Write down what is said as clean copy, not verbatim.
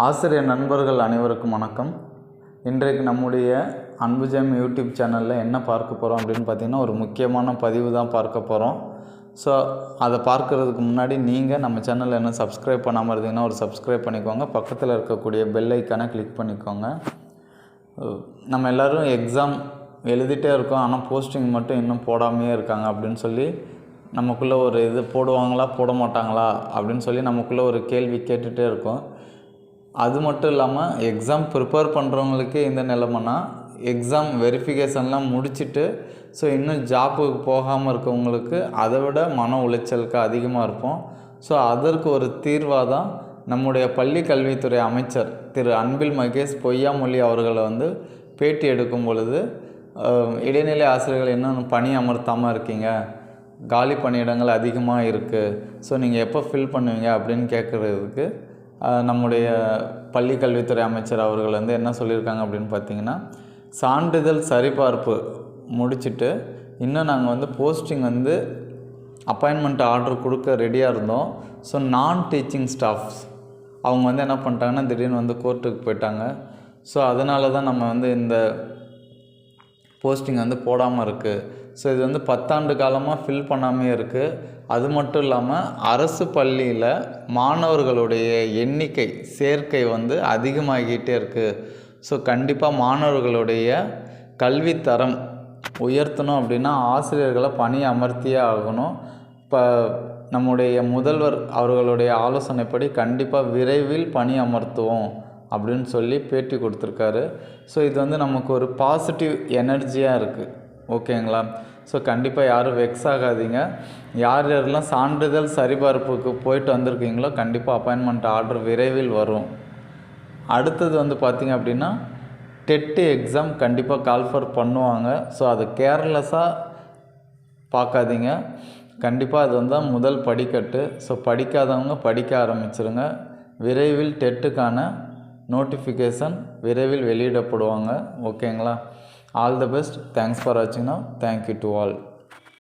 ஆசிரியர் நண்பர்கள் அனைவருக்கும் வணக்கம். இன்றைக்கு நம்முடைய அன்புஜெம் யூடியூப் சேனலில் என்ன பார்க்க போகிறோம் அப்படின்னு பார்த்திங்கன்னா, ஒரு முக்கியமான பதிவு தான் பார்க்க போகிறோம். ஸோ அதை பார்க்குறதுக்கு முன்னாடி நீங்கள் நம்ம சேனலில் என்ன சப்ஸ்கிரைப் பண்ணாமல் இருந்தீங்கன்னா ஒரு சப்ஸ்கிரைப் பண்ணிக்கோங்க. பக்கத்தில் இருக்கக்கூடிய பெல் ஐக்கானை கிளிக் பண்ணிக்கோங்க. நம்ம எல்லோரும் எக்ஸாம் எழுதிட்டே இருக்கோம், ஆனால் போஸ்டிங் மட்டும் இன்னும் போடாமையே இருக்காங்க அப்படின்னு சொல்லி நமக்குள்ளே ஒரு இது போடுவாங்களா போட மாட்டாங்களா அப்படின்னு சொல்லி நமக்குள்ளே ஒரு கேள்வி கேட்டுகிட்டே இருக்கோம். அது மட்டும் இல்லாமல் எக்ஸாம் ப்ரிப்பேர் பண்ணுறவங்களுக்கே இந்த நிலைமைனா, எக்ஸாம் வெரிஃபிகேஷன்லாம் முடிச்சுட்டு ஸோ இன்னும் ஜாப்புக்கு போகாமல் இருக்கவங்களுக்கு அதை விட மன உளைச்சலுக்கு அதிகமாக இருப்போம். ஸோ அதற்கு ஒரு தீர்வாக தான் நம்முடைய பள்ளி கல்வித்துறை அமைச்சர் திரு அன்பில் மகேஷ் பொய்யாமொழி அவர்களை பேட்டி எடுக்கும் பொழுது, இடைநிலை ஆசிரியர்கள் இன்னும் பணி அமர்த்தாமல் இருக்கீங்க, காலி பணியிடங்கள் அதிகமாக இருக்குது, ஸோ நீங்கள் எப்போ ஃபில் பண்ணுவீங்க அப்படின்னு கேட்குறதுக்கு நம்முடைய பள்ளி கல்வித்துறை அமைச்சர் அவர்கள் என்ன சொல்லியிருக்காங்க அப்படின்னு பார்த்திங்கன்னா, சான்றிதழ் சரிபார்ப்பு முடிச்சுட்டு இன்னும் நாங்கள் போஸ்டிங் அப்பாயின்மெண்ட் ஆர்டர் கொடுக்க ரெடியாக இருந்தோம். ஸோ நான் டீச்சிங் ஸ்டாஃப்ஸ் அவங்க என்ன பண்ணிட்டாங்கன்னா, திடீர்னு கோர்ட்டுக்கு போயிட்டாங்க. ஸோ அதனால தான் நம்ம இந்த போஸ்டிங் போடாமல் இருக்குது. ஸோ இது 10 ஆண்டு காலமாக ஃபில் பண்ணாமே இருக்குது. அது மட்டும் இல்லாமல் அரசு பள்ளியில் மாணவர்களுடைய எண்ணிக்கை சேர்க்கை அதிகமாகிக்கிட்டே இருக்குது. ஸோ கண்டிப்பாக மாணவர்களுடைய கல்வித்தரம் உயர்த்தணும் அப்படின்னா ஆசிரியர்களை பணி அமர்த்தியே ஆகணும். இப்போ நம்முடைய முதல்வர் அவர்களுடைய ஆலோசனைப்படி கண்டிப்பாக விரைவில் பணி அமர்த்துவோம் அப்படின்னு சொல்லி பேட்டி கொடுத்துருக்காரு. ஸோ இது நமக்கு ஒரு பாசிட்டிவ் எனர்ஜியாக இருக்குது. ஓகேங்களா? ஸோ கண்டிப்பாக யாரும் வெக்ஸ் ஆகாதீங்க. யார் யாரெல்லாம் சான்றிதழ் சரிபார்ப்புக்கு போயிட்டு வந்திருக்கீங்களோ கண்டிப்பாக அப்பாயின்மெண்ட் ஆர்டர் விரைவில் வரும். அடுத்தது பார்த்திங்க அப்படின்னா, டெட்டு எக்ஸாம் கண்டிப்பாக கால்ஃபர் பண்ணுவாங்க. ஸோ அது கேர்லெஸ்ஸாக பார்க்காதீங்க. கண்டிப்பாக அது தான் முதல் படிக்கட்டு. ஸோ படிக்காதவங்க படிக்க ஆரம்பிச்சிருங்க. விரைவில் டெட்டுக்கான நோட்டிஃபிகேஷன் விரைவில் வெளியிடப்படுவாங்க. ஓகேங்களா? All the best. Thanks for வாட்சிங். Now thank you to all.